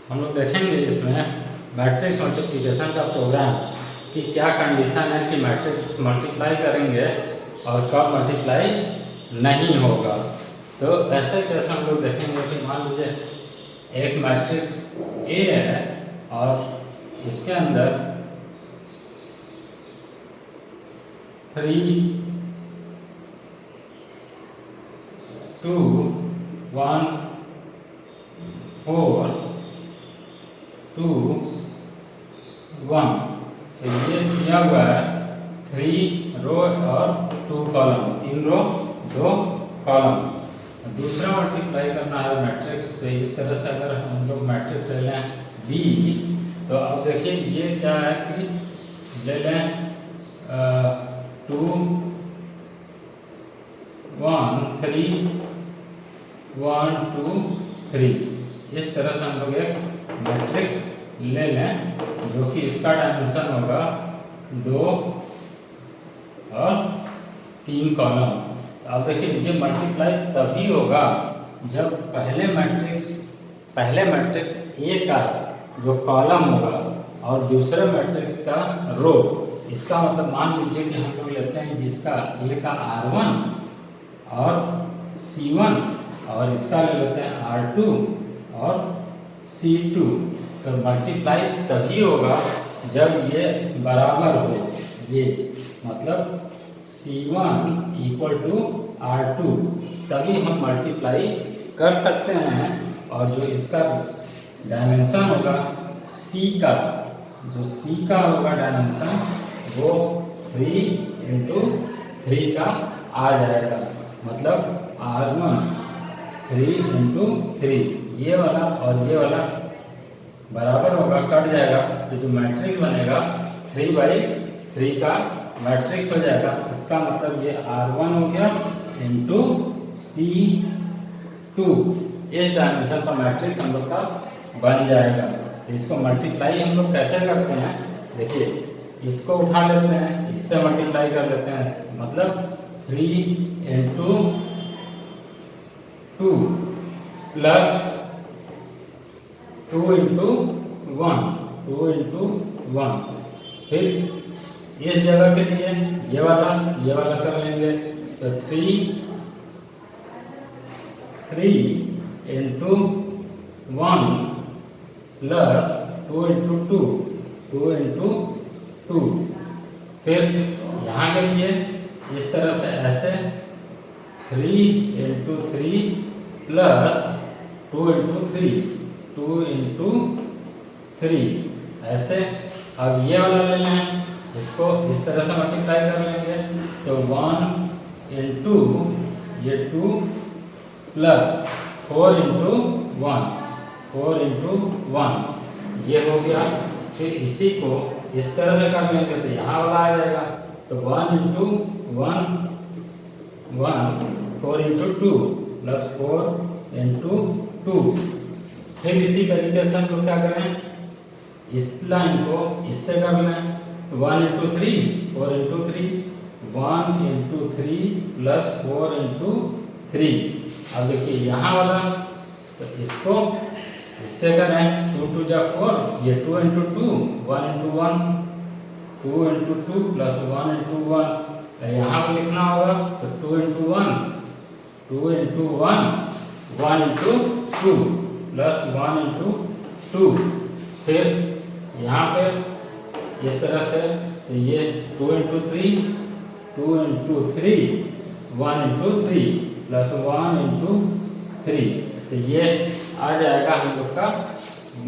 हम लोग देखेंगे इसमें मैट्रिक्स मल्टीप्लिकेशन का प्रोग्राम कि क्या कंडीशन है कि मैट्रिक्स मल्टीप्लाई करेंगे और कब मल्टीप्लाई नहीं होगा। तो ऐसे कैसे हम लोग देखेंगे कि मान लीजिए एक मैट्रिक्स ए है और इसके अंदर 3 2 1 4 2 1। तो ये दिया हुआ है 3 रो और 2 कॉलम, 3 रो 2 कॉलम। दूसरा मल्टीप्लाई करना है मैट्रिक्स, तो इस तरह से अगर हम लोग मैट्रिक्स ले लें बी, तो अब देखिए ये क्या है कि ले लें 2 1 3 1 2 3। इस तरह से हम लोग एक मैट्रिक्स ले लें जो कि इसका डायमेंशन होगा 2 और 3 कॉलम। तो अब देखिए ये मल्टीप्लाई तभी होगा जब पहले मैट्रिक्स ए का जो कॉलम होगा और दूसरे मैट्रिक्स का रो। इसका मतलब मान लीजिए कि हम लोग लेते हैं जिसका ए का R1 और C1 और इसका ले लेते हैं R2 और C2। तो मल्टीप्लाई तभी होगा जब ये बराबर हो, ये मतलब C1 इक्वल टू R2, तभी हम मल्टीप्लाई कर सकते हैं। और जो इसका डायमेंशन होगा C का होगा डायमेंशन वो 3 का आ जाएगा, मतलब R1 3 ये वाला और ये वाला बराबर होगा, कट जाएगा, तो जो मैट्रिक्स बनेगा 3/3 का मैट्रिक्स हो जाएगा। इसका मतलब ये R1 हो गया इंटू C2, इस डायमेंशन का मैट्रिक्स हम लोग का बन जाएगा। तो इसको मल्टीप्लाई हम लोग कैसे करते हैं, देखिए इसको उठा लेते हैं, इससे मल्टीप्लाई कर लेते हैं, मतलब 3 इंटू 2 प्लस 2 इंटू 1। फिर इस जगह के लिए ये वाला कर लेंगे, तो 3 इंटू 1 प्लस 2 इंटू 2। फिर यहाँ के लिए इस तरह से ऐसे 3 इंटू 3 प्लस 2 इंटू 3 ऐसे। अब ये वाला ले लें, इसको इस तरह से मल्टीप्लाई कर लेंगे, तो 1 इंटू ये 2 प्लस 4 इंटू 1 ये हो गया। फिर इसी को इस तरह से कर लेंगे तो यहाँ वाला आ जाएगा, तो 1 इंटू 1 4 इंटू 2 प्लस 4 इंटू 2। फिर इसी तरीके से हम लोग क्या करें, इस लाइन को इससे कर लें, 1 into 3 4 into 3 1 into 3 plus 4 into 3। अब देखिए यहाँ वाला, तो इसको इससे करें, 2 2 जा 4, ये 2 into 2 1 into 1 2 into 2 plus 1 into 1। यहाँ पर लिखना होगा तो 2 into 1 2 into 1 into 2 plus 1 into 2। फिर यहाँ पे इस तरह से, तो ये 2 इंटू 3 1 इंटू 3 प्लस 1 इंटू 3। तो ये आ जाएगा हम लोग का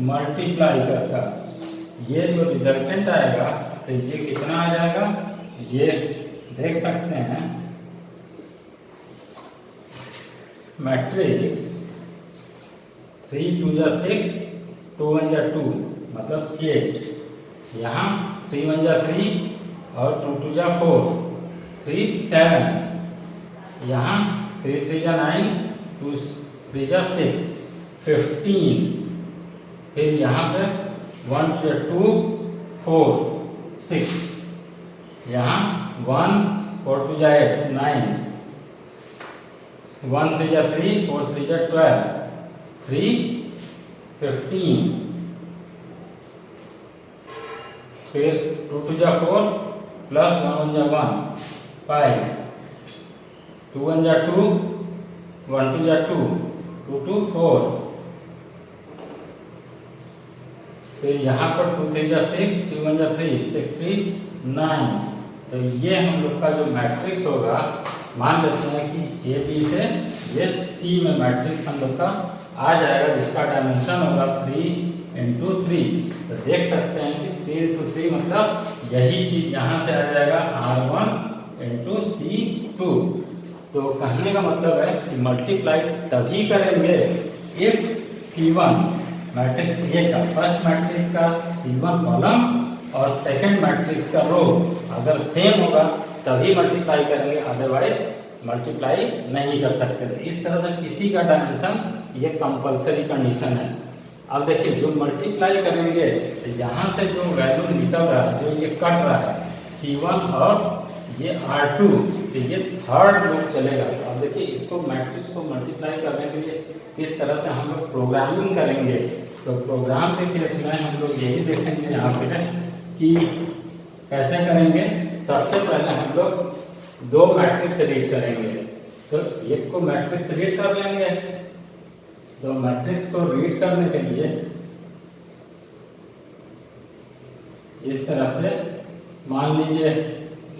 मल्टीप्लाई करके। ये जो रिजल्टेंट आएगा तो ये कितना आ जाएगा, ये देख सकते हैं, मैट्रिक्स 3 2 जा 6 2 1 जा 2 मतलब 8। यहाँ 3 1 जा 3 और 2 2 जा 4 3 7। यहाँ 3 3 जा 9 2 3 जा 6 15। फिर यहाँ पे 1 2 2 4 6। यहाँ 1 4 2 जा 8 9 1 3 जा 3 4 3 जा 12 3 15 फिर 2 2 जा 4 प्लस 1 1 जा 1 5 2 1 जा 2 1 2 जा 2 2 2 4 फिर यहाँ पर 2 3 जा 6 3 1 जा 3 6 3 9। तो ये हम लोग का जो मैट्रिक्स होगा, मान लेते हैं कि ए बी से ये सी में मैट्रिक्स हम लोग का आ जाएगा, जिसका डायमेंशन होगा 3 इंटू 3। तो देख सकते हैं कि 3 इंटू 3 मतलब यही चीज यहाँ से आ जाएगा R1 इंटू C2। तो कहने का मतलब है कि मल्टीप्लाई तभी करेंगे इफ C1 मैट्रिक्स ए का, फर्स्ट मैट्रिक्स का C1 कॉलम और सेकंड मैट्रिक्स का रो अगर सेम होगा तभी मल्टीप्लाई करेंगे, अदरवाइज मल्टीप्लाई नहीं कर सकते। तो इस तरह से किसी का डायमेंशन ये कंपलसरी कंडीशन है। अब देखिए जो मल्टीप्लाई करेंगे तो यहाँ से जो वैल्यू निकल रहा है, जो ये कट रहा है C1 और ये R2, तो ये थर्ड लूप चलेगा। तो अब देखिए इसको मैट्रिक्स को मल्टीप्लाई करने के लिए किस तरह से हम लोग प्रोग्रामिंग करेंगे। तो प्रोग्राम के केस में हम लोग यही देखेंगे यहाँ पे कि कैसे करेंगे। सबसे पहले हम लोग दो मैट्रिक्स रीड करेंगे। तो एक को मैट्रिक्स रीड कर लेंगे। तो मैट्रिक्स को रीड करने के लिए इस तरह से मान लीजिए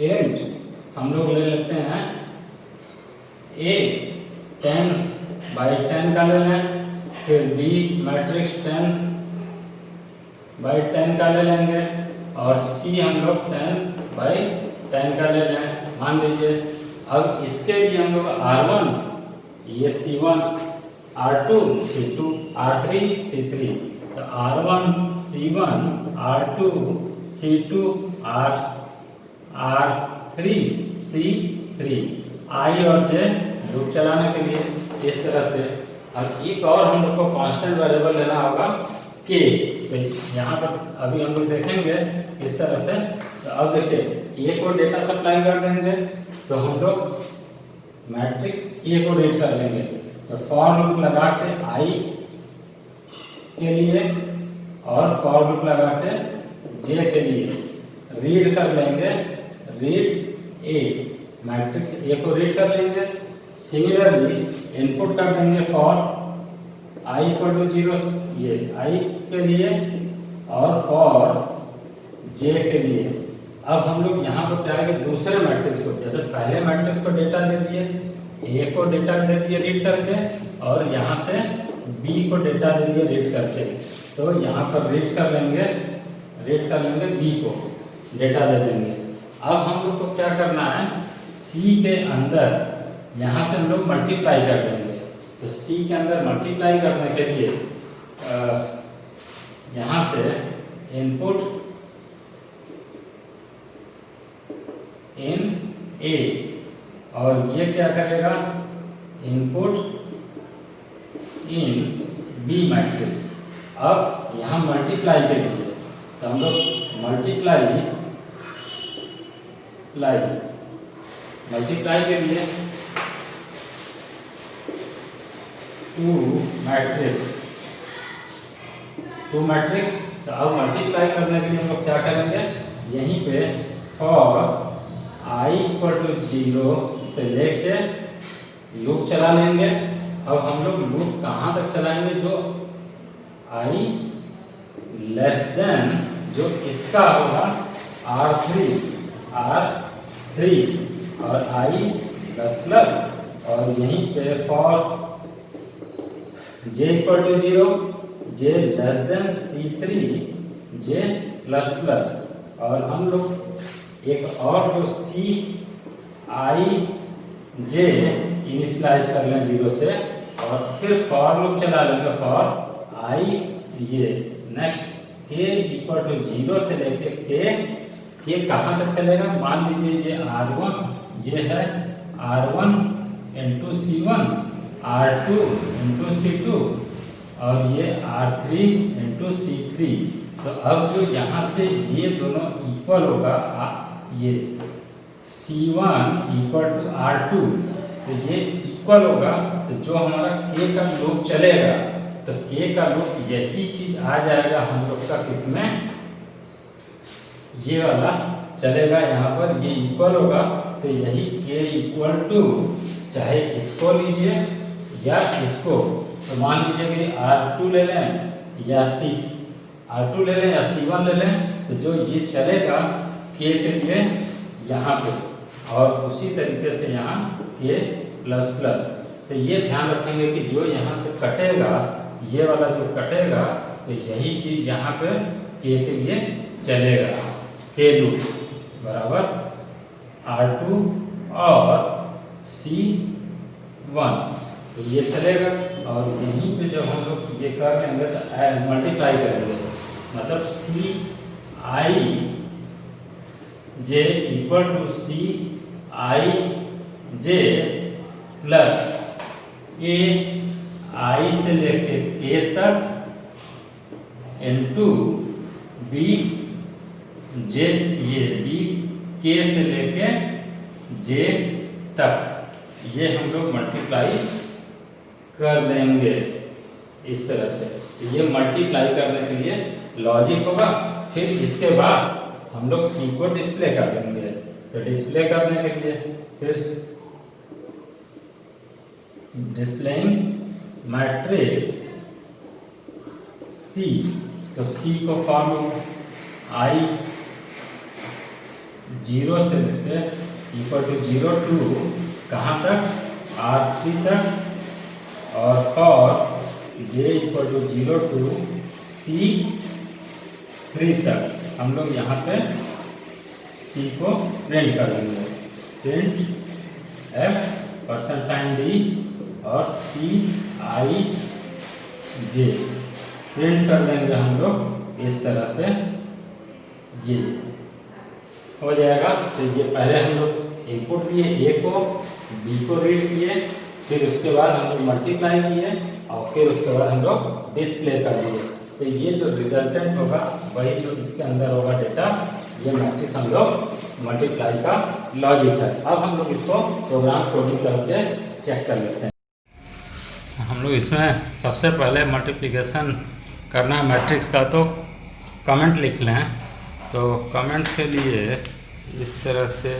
8 हम लोग ले लेते हैं, ए 10 बाई 10 का ले लें, फिर बी मैट्रिक्स 10 बाई 10 का ले लेंगे और सी हम लोग 10 बाई 10 का ले लें मान लीजिए। अब इसके लिए हम लोग R1 ये C1 R2 C2 R3 C3, तो R1 C1 R2 C2 R3 C3 I और J लूप चलाने के लिए इस तरह से। अब एक और हम लोग को कांस्टेंट वेरिएबल लेना होगा K। तो यहाँ पर अभी हम लोग देखेंगे इस तरह से। तो अब देखिए ए को डेटा सप्लाई कर देंगे, तो हम लोग मैट्रिक्स ए को रीड कर लेंगे। तो फॉर लूप लगा के I के लिए और फॉर लूप लगा के J के लिए रीड कर लेंगे, रीड ए, मैट्रिक्स ए को रीड कर लेंगे। सिमिलरली इनपुट कर देंगे फॉर I इक्वल टू 0 ये I के लिए और फॉर J के लिए। अब हम लोग यहाँ पर क्या है कि दूसरे मैट्रिक्स को, जैसे पहले मैट्रिक्स को डेटा दे दिए, ए को डेटा दे दिए रीड करके और यहाँ से बी को डेटा दे दिए रीड करके। तो यहाँ पर रीड कर लेंगे बी को डेटा दे देंगे। अब हम लोग को क्या करना है, सी के अंदर यहाँ से हम लोग मल्टीप्लाई कर देंगे। तो सी के अंदर मल्टीप्लाई करने के लिए यहाँ से इनपुट इन ए और ये क्या करेगा, इनपुट इन बी मैट्रिक्स। अब यहाँ मल्टीप्लाई के लिए तो हम लोग मल्टीप्लाई के लिए टू मैट्रिक्स। तो अब मल्टीप्लाई करने के लिए हम लोग क्या करेंगे, यहीं पे फॉर I इक्वल टू 0 से लेके लूप चला लेंगे। अब हम लोग लूप कहाँ तक चलाएंगे, जो I लेस देन जो इसका होगा R3 और I प्लस प्लस और यहीं पे for J equal to 0 J less than C3 J plus plus. और हम लोग एक और जो C I J इनिशियलाइज कर लें 0 से और फिर फॉर लूप चला लेंगे फॉर I ये नेक्स्ट K इक्वल टू 0 से लेके K कहाँ तक चलेगा, मान लीजिए ये R1 ये है R1 into C1 R2 into C2 और ये R3 इंटू C3। तो अब जो यहाँ से ये दोनों इक्वल होगा, ये C1 इक्वल टू R2, तो ये इक्वल होगा। तो जो हमारा K का लूप चलेगा, तो K का लूप यही चीज आ जाएगा हम लोग का किसमें, ये वाला चलेगा, यहाँ पर ये इक्वल होगा तो यही के इक्वल टू, चाहे इसको लीजिए या इसको, तो मान लीजिए कि R2 ले लें या R2 ले लें या C1 ले लें, तो जो ये चलेगा के के लिए यहाँ पे, और उसी तरीके से यहाँ के प्लस प्लस। तो ये ध्यान रखेंगे कि जो यहाँ से कटेगा, ये वाला जो कटेगा, तो यही चीज़ यहाँ पे के लिए चलेगा, के लूप बराबर R2 और C1, तो ये चलेगा। और यहीं पे जब हम लोग ये कर लेंगे तो मल्टीप्लाई करेंगे, मतलब CI J equal to CI J plus A I से लेके K तक इनटू B J, ये B K से लेके J तक, ये हम लोग मल्टीप्लाई कर देंगे इस तरह से। ये मल्टीप्लाई करने के लिए लॉजिक होगा। फिर इसके बाद हम लोग C को डिस्प्ले कर देंगे। तो डिस्प्ले करने के लिए फिर डिस्प्लेइंग मैट्रिक्स C, तो C को फॉर्म I 0 से लेके इक्वल टू 0 टू कहाँ तक, R3 तक, और J equal to 0 to C3 तक हम लोग यहाँ पे C को प्रिंट कर देंगे। प्रिंट F%D और CI J प्रिंट कर देंगे हम लोग इस तरह से, ये हो जाएगा। तो ये पहले हम लोग इनपुट दिए, A को B को रीड किए, फिर उसके बाद हम लोग मल्टीप्लाई किए और फिर उसके बाद हम लोग डिस्प्ले कर दिए। तो ये जो रिजल्टेंट होगा वही जो इसके अंदर होगा डेटा, ये मैट्रिक्स हम लोग मल्टीप्लाई का लॉजिक है। अब हम लोग इसको प्रोग्राम कोडिंग करके चेक कर लेते हैं। हम लोग इसमें सबसे पहले मल्टीप्लिकेशन करना है मैट्रिक्स का, तो कमेंट लिख लें। तो कमेंट के लिए इस तरह से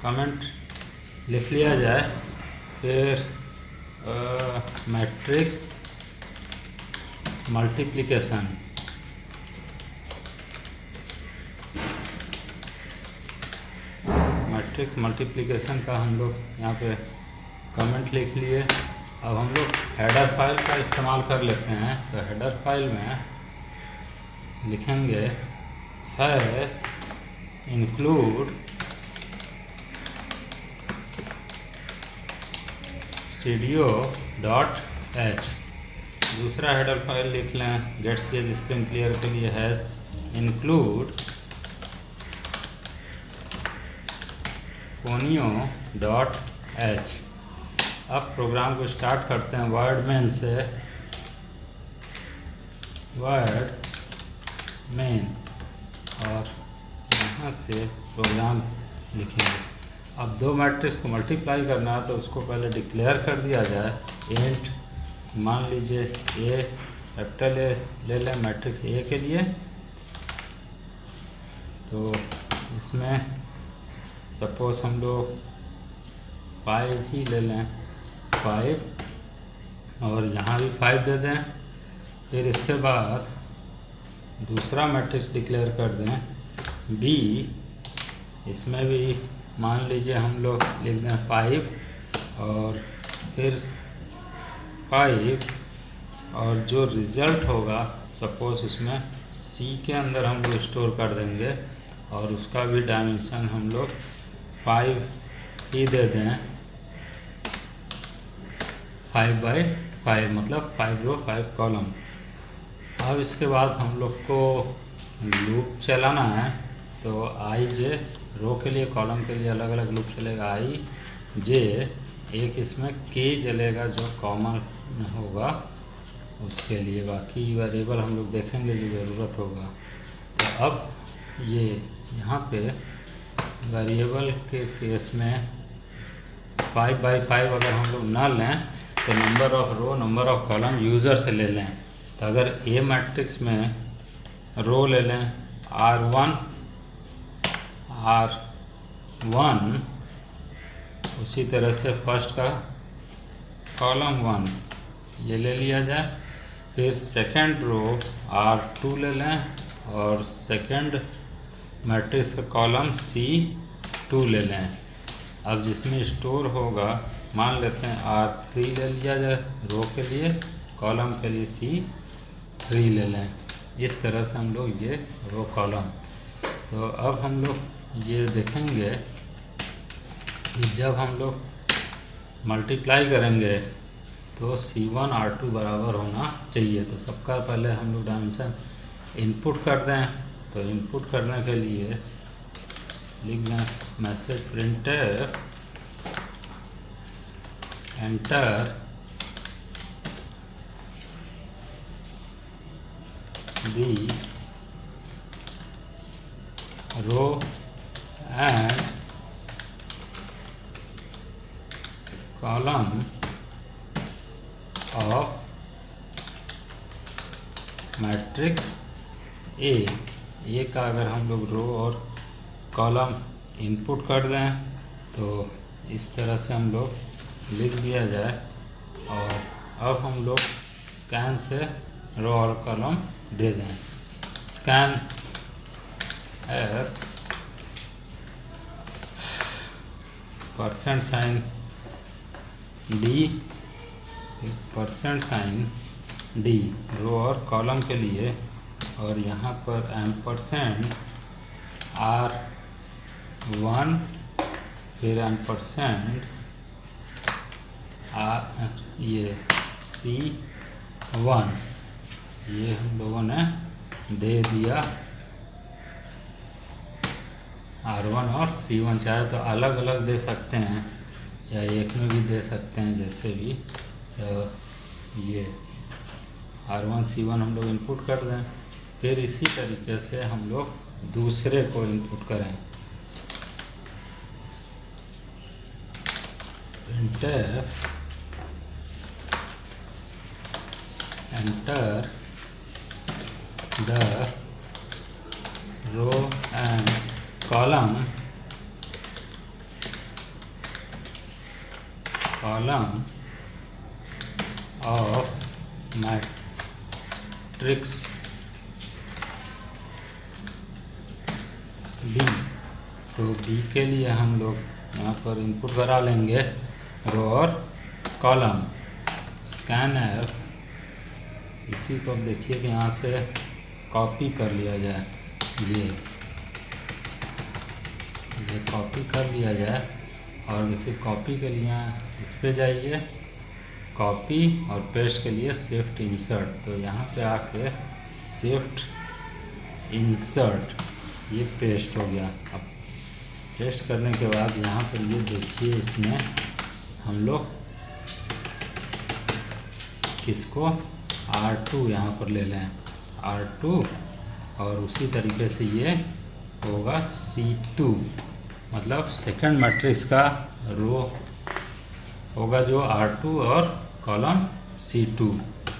कमेंट लिख लिया जाए, फिर मैट्रिक्स मल्टीप्लिकेशन, मैट्रिक्स मल्टीप्लिकेशन का हम लोग यहाँ पे कमेंट लिख लिए। अब हम लोग हेडर फाइल का इस्तेमाल कर लेते हैं। तो हेडर फाइल में लिखेंगे हैश इंक्लूड studio.h। दूसरा हेडर फाइल लिख लें गेट सी स्क्रीन क्लियर के लिए हैश इंक्लूड conio.h। अब प्रोग्राम को स्टार्ट करते हैं वर्ड मेन से, वर्ड मेन, और यहाँ से प्रोग्राम लिखेंगे। अब दो मैट्रिक्स को मल्टीप्लाई करना है तो उसको पहले डिक्लेयर कर दिया जाए। इंट मान लीजिए ए, कैपिटल ए ले लें मैट्रिक्स ए के लिए। तो इसमें सपोज हम लोग 5 ही ले लें, 5, और यहाँ भी 5 दे दें। फिर इसके बाद दूसरा मैट्रिक्स डिक्लेयर कर दें बी, इसमें भी मान लीजिए हम लोग लिख दें 5, और फिर 5, और जो रिज़ल्ट होगा सपोज उसमें सी के अंदर हम लोग स्टोर कर देंगे, और उसका भी डायमेंशन हम लोग 5 ही दे दें, 5/5, मतलब 5 रो 5 कॉलम। अब इसके बाद हम लोग को लूप चलाना है। तो आई जे रो के लिए, कॉलम के लिए अलग अलग लूप चलेगा। आई जे एक इसमें के चलेगा जो कॉमन होगा उसके लिए, बाकी वेरिएबल हम लोग देखेंगे जो ज़रूरत होगा। तो अब ये यहाँ पे वेरिएबल के केस में 5/5 अगर हम लोग ना लें तो number of row, number of column user से ले लें। तो अगर ए मैट्रिक्स में रो ले लें R1 R1, उसी तरह से फर्स्ट का कॉलम 1 ये ले लिया जाए। फिर सेकंड रो R2 ले लें और सेकंड मैट्रिक्स का कॉलम C2 ले लें। अब जिसमें स्टोर होगा मान लेते हैं R3 ले लिया जाए रो के लिए, कॉलम के लिए C3 ले लें। इस तरह से हम लोग ये रो कॉलम। तो अब हम लोग ये देखेंगे कि जब हम लोग मल्टीप्लाई करेंगे तो C1 R2 बराबर होना चाहिए। तो सबका पहले हम लोग डायमेंशन इनपुट कर दें। तो इनपुट करने के लिए लिख दें message printer enter the row and column of matrix A का अगर हम लोग रो और कॉलम इनपुट कर दें तो इस तरह से हम लोग लिख दिया जाए। और अब हम लोग स्कैन से रो और कॉलम दे दें। स्कैन एफ %, डी %, डी रो और कॉलम के लिए, और यहाँ पर एम्परसेंड R1 फिर एम्परसेंड ये C1 ये हम लोगों ने दे दिया। R1 और C1 चाहे तो अलग अलग दे सकते हैं या एक में भी दे सकते हैं, जैसे भी। तो ये R1 C1 हम लोग इनपुट कर दें। फिर इसी तरीके से हम लोग दूसरे को इनपुट करें। printf enter the row and column of matrix B। तो B के लिए हम लोग यहाँ पर इनपुट करा लेंगे रो और कॉलम। स्कैन एफ, इसी को अब देखिए कि यहाँ से कॉपी कर लिया जाए। ये कॉपी कर लिया जाए। और देखिए कॉपी के लिए इस पे जाइए, कॉपी, और पेस्ट के लिए शिफ्ट इंसर्ट। तो यहाँ पे आके शिफ्ट इंसर्ट, ये पेस्ट हो गया। अब पेस्ट करने के बाद यहाँ पर ये देखिए इसमें हम लोग किसको R2 यहाँ पर ले लें, R2, और उसी तरीके से ये होगा C2, मतलब सेकंड मैट्रिक्स का रो होगा जो R2 और कॉलम C2।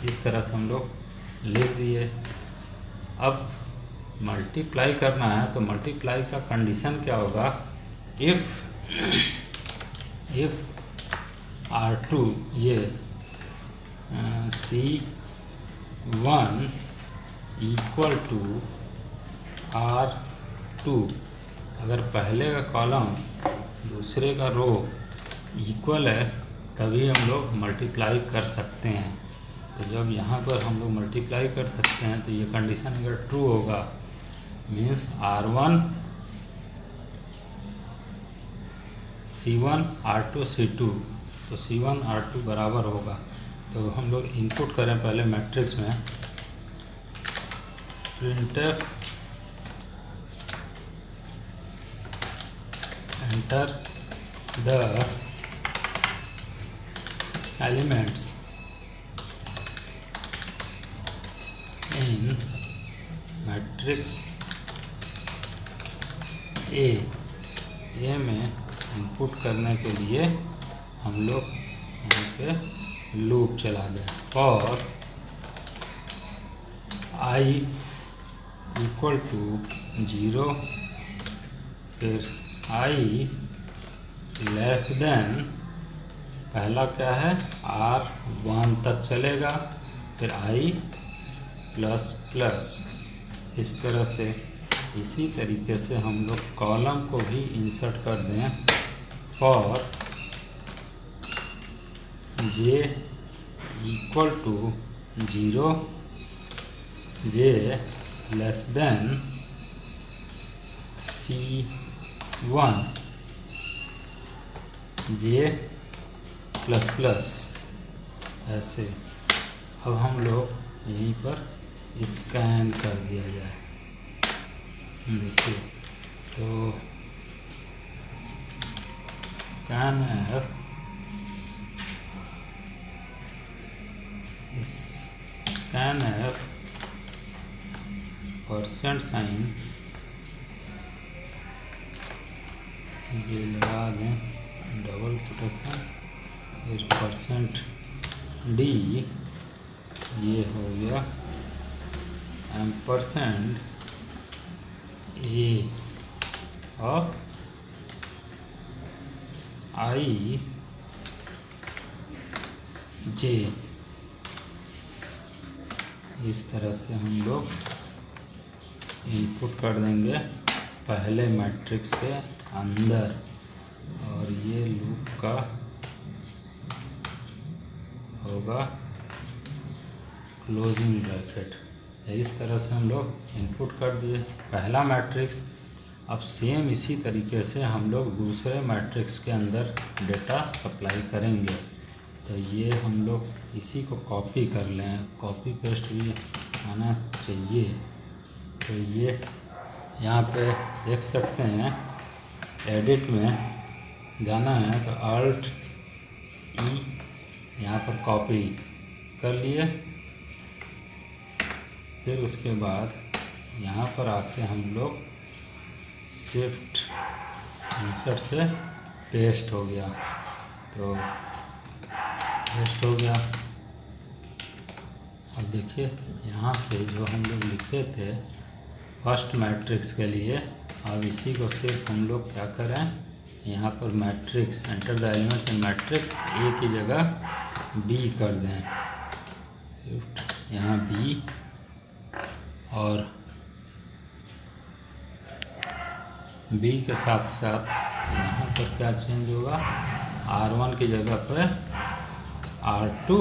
इस तरह से हम लोग लिख दिए। अब मल्टीप्लाई करना है तो मल्टीप्लाई का कंडीशन क्या होगा, इफ़ R2 ये C1 इक्वल टू R2, अगर पहले का कॉलम दूसरे का रो इक्वल है तभी हम लोग मल्टीप्लाई कर सकते हैं। तो जब यहाँ पर हम लोग मल्टीप्लाई कर सकते हैं तो ये कंडीशन अगर ट्रू होगा means R1 C1 R2 C2, तो C1 R2 बराबर होगा। तो हम लोग इनपुट करें पहले मैट्रिक्स में printf enter the elements in matrix A में इनपुट करने के लिए हम लोग यहाँ पे लूप चला दें और I इक्वल टू 0, फिर i लेस देन, पहला क्या है R1 तक चलेगा, फिर i प्लस प्लस। इस तरह से इसी तरीके से हम लोग कॉलम को भी इंसर्ट कर दें for j equal to 0, j less than C1, j plus plus. ऐसे अब हम लोग यहीं पर स्कैन कर दिया जाए। देखिए तो स्कैन एफ, स्कैन एफ %, ये लगा दें डबल कोटेशन, फिर %d, ये हो गया ampersand A of i j। इस तरह से हम लोग इनपुट कर देंगे पहले मैट्रिक्स के अंदर, और ये लूप का होगा क्लोजिंग ब्रैकेट। इस तरह से हम लोग इनपुट कर दिए पहला मैट्रिक्स। अब सेम इसी तरीके से हम लोग दूसरे मैट्रिक्स के अंदर डेटा सप्लाई करेंगे। तो ये हम लोग इसी को कॉपी कर लें, कॉपी पेस्ट भी आना चाहिए। तो ये यहाँ पे देख सकते हैं, एडिट में जाना है तो Alt E, यहाँ पर कॉपी कर लिए। फिर उसके बाद यहाँ पर आके हम लोग शिफ्ट इंसर्ट से पेस्ट हो गया, तो पेस्ट हो गया। अब देखिए यहाँ से जो हम लोग लिखे थे फर्स्ट मैट्रिक्स के लिए, अब इसी को सिर्फ हम लोग क्या करें, यहाँ पर matrix enter the elements in matrix A की जगह बी कर दें। शिफ्ट यहाँ बी, और बी के साथ साथ यहाँ पर क्या चेंज होगा, R1 की जगह पर R2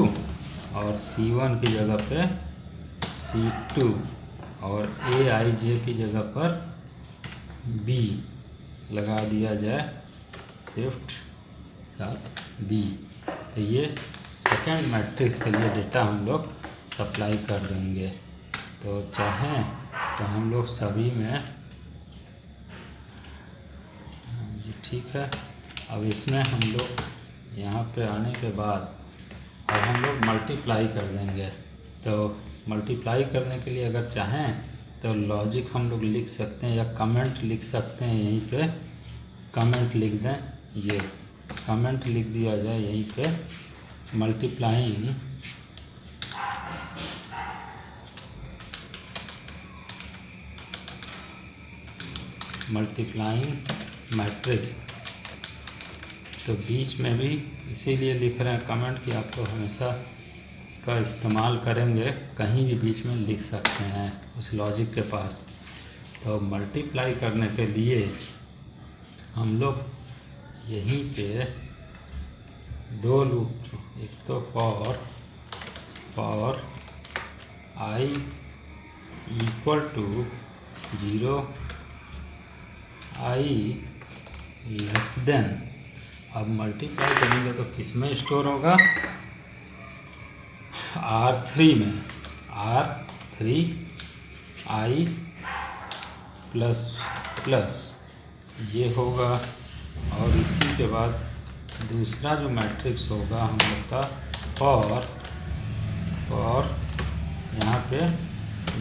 और C1 की जगह पे C2 और AIJ की जगह पर B लगा दिया जाए, शिफ्ट साथ B। तो ये सेकेंड मैट्रिक्स के लिए डेटा हम लोग सप्लाई कर देंगे। तो चाहें तो हम लोग सभी में, ठीक है। अब इसमें हम लोग यहाँ पे आने के बाद अब हम लोग मल्टीप्लाई कर देंगे। तो मल्टीप्लाई करने के लिए अगर चाहें तो लॉजिक हम लोग लिख सकते हैं या कमेंट लिख सकते हैं। यहीं पे कमेंट लिख दें, ये कमेंट लिख दिया जाए यहीं पे, मल्टीप्लाइंग मैट्रिक्स। तो बीच में भी इसीलिए लिख रहे हैं कमेंट कि आपको हमेशा इसका इस्तेमाल करेंगे, कहीं भी बीच में लिख सकते हैं उस लॉजिक के पास। तो मल्टीप्लाई करने के लिए हम लोग यहीं पे दो लूप, एक तो for i equal to 0, i less than. अब मल्टीप्लाई करेंगे तो किस में स्टोर होगा, R3 में, R3 i प्लस प्लस ये होगा। और इसी के बाद दूसरा जो मैट्रिक्स होगा हम लोग का फॉर यहाँ पे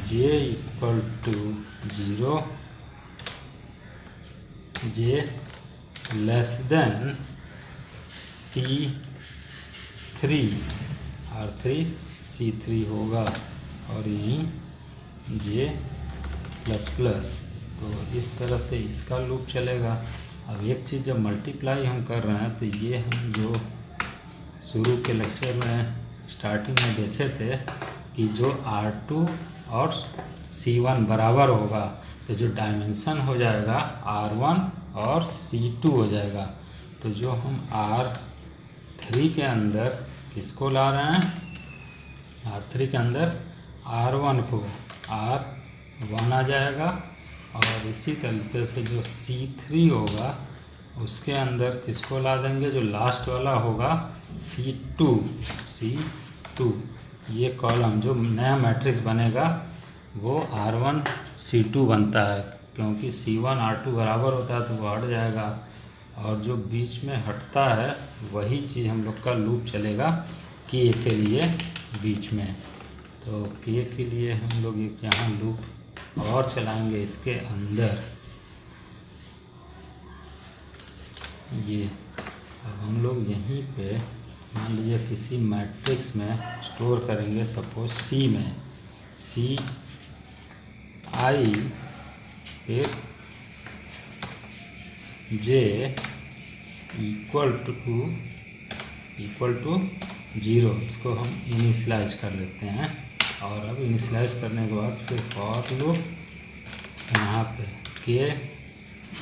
j equal to 0, j less than C3, R3 C3 होगा, और यहीं j प्लस प्लस। तो इस तरह से इसका लूप चलेगा। अब एक चीज़ जब मल्टीप्लाई हम कर रहे हैं तो ये हम जो शुरू के लेक्चर में स्टार्टिंग में देखे थे कि जो R2 और C1 बराबर होगा तो जो डायमेंशन हो जाएगा R1 और C2 हो जाएगा। तो जो हम R3 के अंदर किसको ला रहे हैं, R3 के अंदर R1 को R1 आ जाएगा, और इसी तरीके से जो C3 होगा उसके अंदर किसको ला देंगे, जो लास्ट वाला होगा C2। ये कॉलम जो नया मैट्रिक्स बनेगा वो R1 C2 बनता है, क्योंकि C1 R2 बराबर होता है तो वो हट जाएगा, और जो बीच में हटता है वही चीज़ हम लोग का लूप चलेगा K के लिए बीच में। तो K के लिए हम लोग एक यहाँ लूप और चलाएंगे इसके अंदर। ये अब हम लोग यहीं पे मान लीजिए किसी मैट्रिक्स में स्टोर करेंगे, सपोज C में CI फिर J इक्वल टू 0, इसको हम इनिशियलाइज कर देते हैं। और अब इनिशियलाइज करने के बाद फिर फॉर लूप यहाँ पे K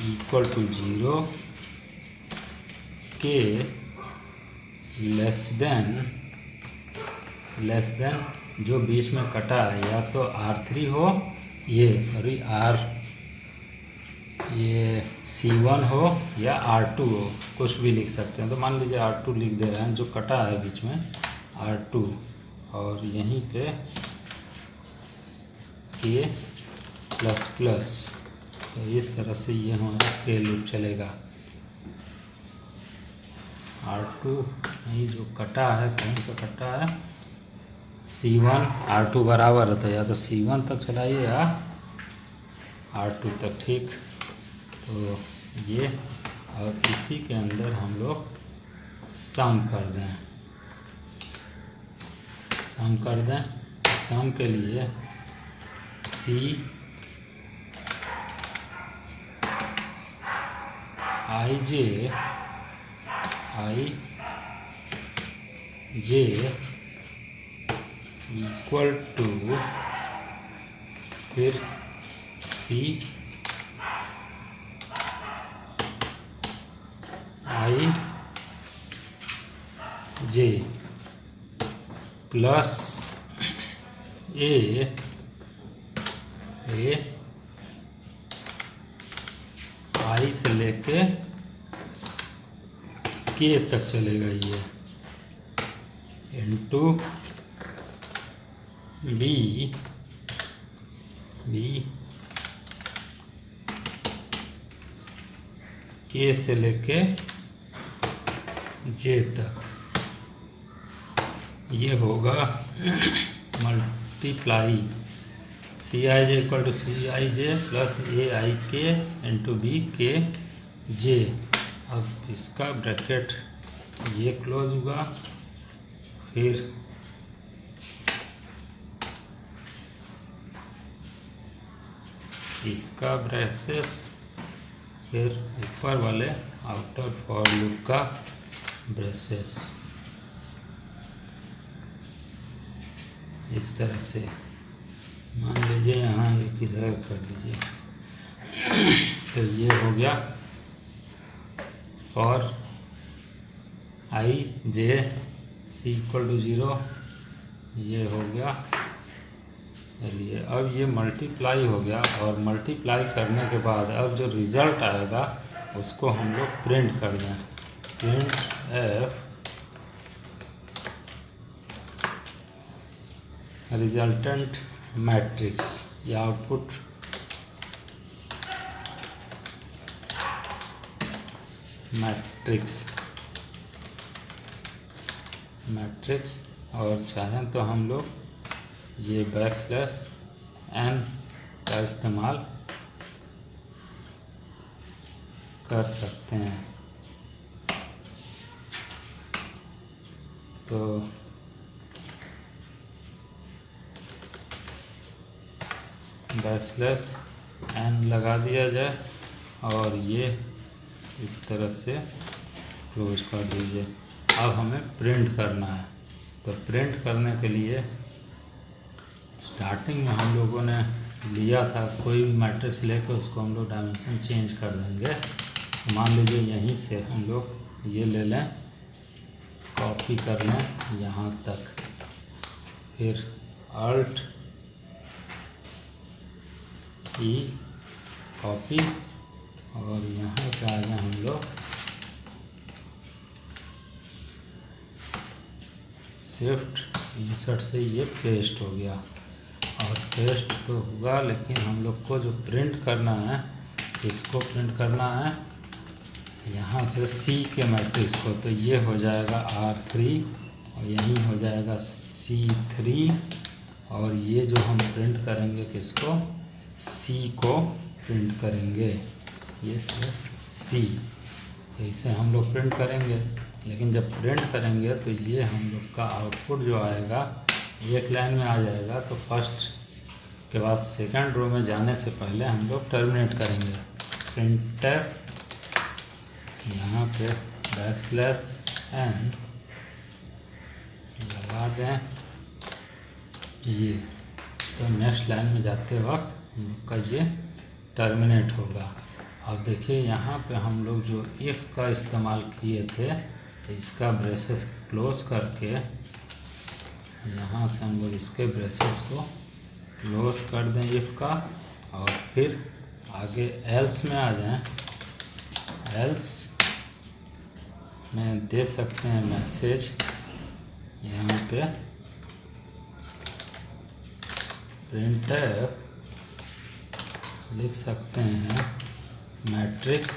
equal to 0, K less than जो बीच में कटा है, या तो R3 हो ये C1 हो या R2 हो, कुछ भी लिख सकते हैं। तो मान लीजिए R2 लिख दे रहे हैं, जो कटा है बीच में R2, और यहीं पे K प्लस प्लस। तो इस तरह से ये हमारा K लूप चलेगा। R2 यही जो कटा है, कौन सा कटा है, C1 R2 बराबर है, तो या तो C1 तक चलाइए या R2 तक, ठीक। तो ये, और इसी के अंदर हम लोग सम कर दें। सम के लिए CIJ इक्वल टू फिर CIJ प्लस A I से लेके K तक चलेगा ये, इनटू B K से लेके J तक। ये होगा multiply CIJ equal to CIJ plus AIK into BKJ। अब इसका ब्रैकेट ये क्लोज हुआ, फिर इसका ब्रेसेस, फिर ऊपर वाले आउटर फॉर लूप का ब्रेसेस। इस तरह से मान लीजिए यहाँ एक इधर कर दीजिए। तो ये हो गया for IJ C equal to 0, ये हो गया। चलिए अब ये मल्टीप्लाई हो गया, और मल्टीप्लाई करने के बाद अब जो रिज़ल्ट आएगा उसको हम लोग प्रिंट कर दें। प्रिंट F रिजल्टेंट मैट्रिक्स, या आउटपुट मैट्रिक्स, और चाहें तो हम लोग ये \n का इस्तेमाल कर सकते हैं। तो \n एन लगा दिया जाए और ये इस तरह से क्लोज कर दीजिए। अब हमें प्रिंट करना है, तो प्रिंट करने के लिए स्टार्टिंग में हम लोगों ने लिया था कोई भी मैट्रिक्स लेके उसको हम लोग डायमेंशन चेंज कर देंगे। मान लीजिए यहीं से हम लोग ये ले लें, कॉपी कर लें यहाँ तक, फिर अल्ट ई कॉपी और यहाँ पे आ जाए हम लोग शिफ्ट इंसर्ट से ये पेस्ट हो गया। और पेस्ट तो हुआ, लेकिन हम लोग को जो प्रिंट करना है, इसको प्रिंट करना है यहाँ से सी के मैट्रिक्स को, तो ये हो जाएगा R3 और यहीं हो जाएगा C3 और ये जो हम प्रिंट करेंगे किसको, C को प्रिंट करेंगे, ये सिर्फ C। तो इसे हम लोग प्रिंट करेंगे, लेकिन जब प्रिंट करेंगे तो ये हम लोग का आउटपुट जो आएगा एक लाइन में आ जाएगा। तो फर्स्ट के बाद सेकंड रो में जाने से पहले हम लोग टर्मिनेट करेंगे। प्रिंटर यहाँ पे \n लगा दें ये, तो नेक्स्ट लाइन में जाते वक्त हम लोग का ये टर्मिनेट होगा। अब देखिए यहाँ पे हम लोग जो इफ़ का इस्तेमाल किए थे, तो इसका ब्रेसेस क्लोज करके यहाँ से हम लोग इसके ब्रेसेस को क्लोज कर दें इफ़ का, और फिर आगे एल्स में आ जाएं। एल्स में दे सकते हैं मैसेज, यहाँ पे printf लिख सकते हैं मैट्रिक्स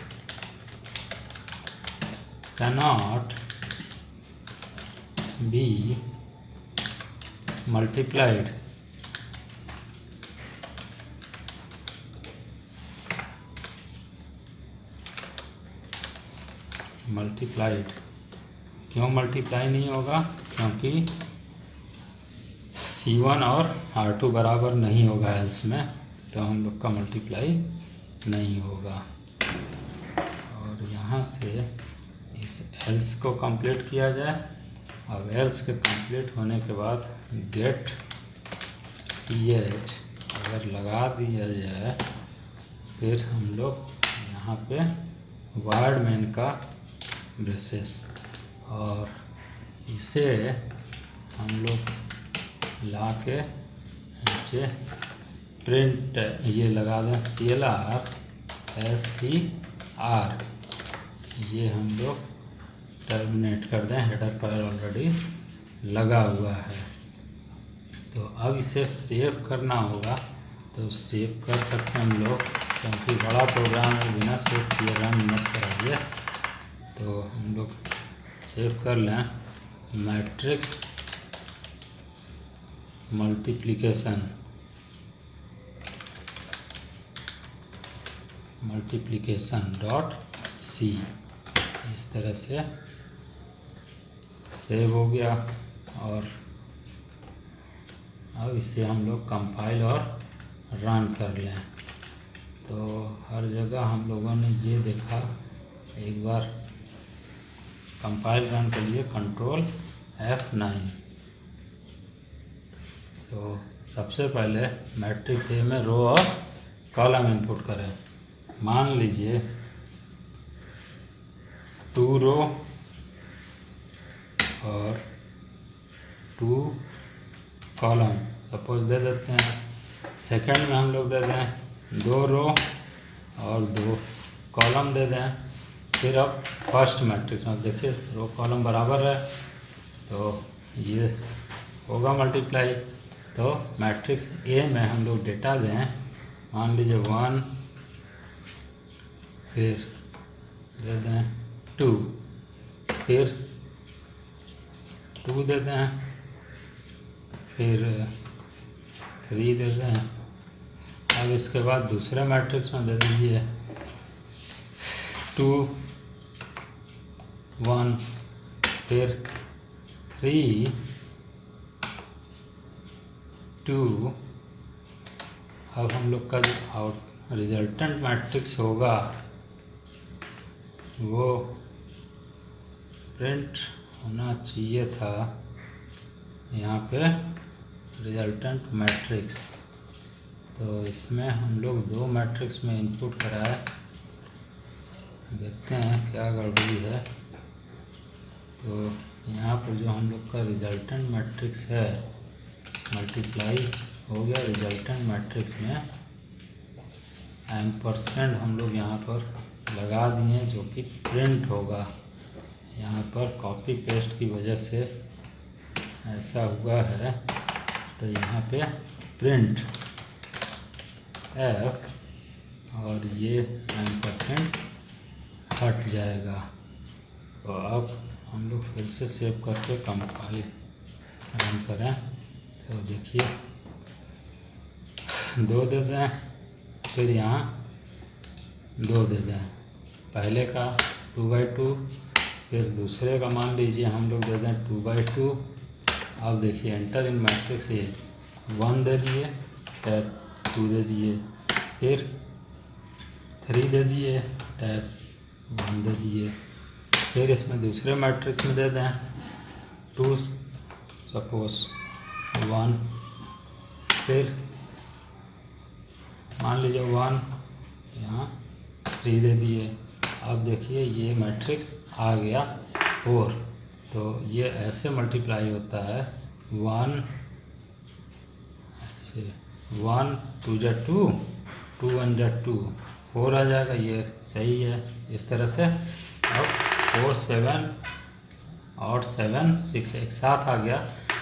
cannot be multiplied क्यों मल्टीप्लाई नहीं होगा, क्योंकि C1 और R2 बराबर नहीं होगा एल्स में, तो हम लोग का मल्टीप्लाई नहीं होगा। और यहाँ से इस एल्स को कंप्लीट किया जाए। अब एल्स के कंप्लीट होने के बाद गेट ch अगर लगा दिया जाए, फिर हम लोग यहाँ पे वर्ड मेन का ब्रेसेस, और इसे हम लोग ला के नीचे प्रिंट ये लगा दें CLR SCR, ये हम लोग टर्मिनेट कर दें। हेडर फाइल ऑलरेडी लगा हुआ है। तो अब इसे सेव करना होगा, तो सेव कर सकते हैं हम लोग, क्योंकि बड़ा प्रोग्राम है, बिना सेव किए रन मत कराइए। तो हम लोग सेव कर लें मैट्रिक्स मल्टीप्लिकेशन डॉट सी, इस तरह से सेव हो गया। और अब इसे हम लोग कंपाइल और रन कर लें। तो हर जगह हम लोगों ने ये देखा, एक बार कंपाइल रन के लिए कंट्रोल F9। तो सबसे पहले मैट्रिक्स ए में रो और कॉलम इनपुट करें। मान लीजिए 2 रो और 2 कॉलम सपोज दे देते हैं। सेकंड में हम लोग दे दें 2 रो और 2 कॉलम दे दें। फिर अब फर्स्ट मैट्रिक्स में देखिए रो कॉलम बराबर है, तो ये होगा मल्टीप्लाई। तो मैट्रिक्स ए में हम लोग डेटा दें, मान लीजिए 1, फिर दे दें 2, फिर 2 दे दें, फिर 3 दे दें। अब इसके बाद दूसरे मैट्रिक्स में दे दीजिए 2, 1, फिर 3, 2। अब हम लोग का जो रिजल्टेंट मैट्रिक्स होगा वो प्रिंट होना चाहिए था यहाँ पे रिजल्टेंट मैट्रिक्स। तो इसमें हम लोग 2 मैट्रिक्स में इनपुट कराए, देखते हैं क्या गड़बड़ी है। तो यहाँ पर जो हम लोग का रिजल्टेंट मैट्रिक्स है मल्टीप्लाई हो गया रिजल्टेंट मैट्रिक्स में एम्परसेंड हम लोग यहाँ पर लगा दिए जो कि प्रिंट होगा। यहाँ पर कॉपी पेस्ट की वजह से ऐसा हुआ है। तो यहाँ पे प्रिंट एफ और ये एम्परसेंड हट जाएगा। तो अब हम लोग फिर से सेव करके कंपाइल रन करें तो देखिए 2 दे दें, फिर यहाँ 2 दे दें, पहले का 2/2, फिर दूसरे का मान लीजिए हम लोग दे दें 2/2। अब देखिए एंटर इन मैट्रिक्स ये 1 दे दिए, टैब 2 दे दिए, फिर 3 दे दिए, टैब 1 दे दिए, फिर इसमें दूसरे मैट्रिक्स में दे दें 2 सपोज 1, फिर मान लीजिए 1, यहाँ 3 दे दिए। अब देखिए ये मैट्रिक्स आ गया 4। तो ये ऐसे मल्टीप्लाई होता है 1 ऐसे 1 2 जा 2, 2 1 जा 2, 4 आ जाएगा। ये सही है इस तरह से। अब 4 7 और 7 6 एक साथ आ गया,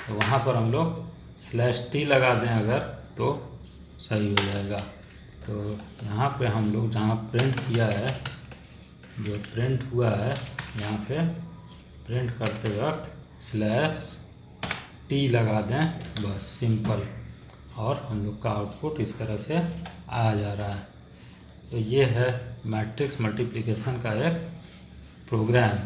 तो वहाँ पर हम लोग /t लगा दें अगर तो सही हो जाएगा। तो यहाँ पे हम लोग जहाँ प्रिंट किया है, जो प्रिंट हुआ है यहाँ पे प्रिंट करते वक्त /t लगा दें, बस सिंपल, और हम लोग का आउटपुट इस तरह से आ जा रहा है। तो ये है मैट्रिक्स मल्टीप्लिकेशन का एक प्रोग्राम।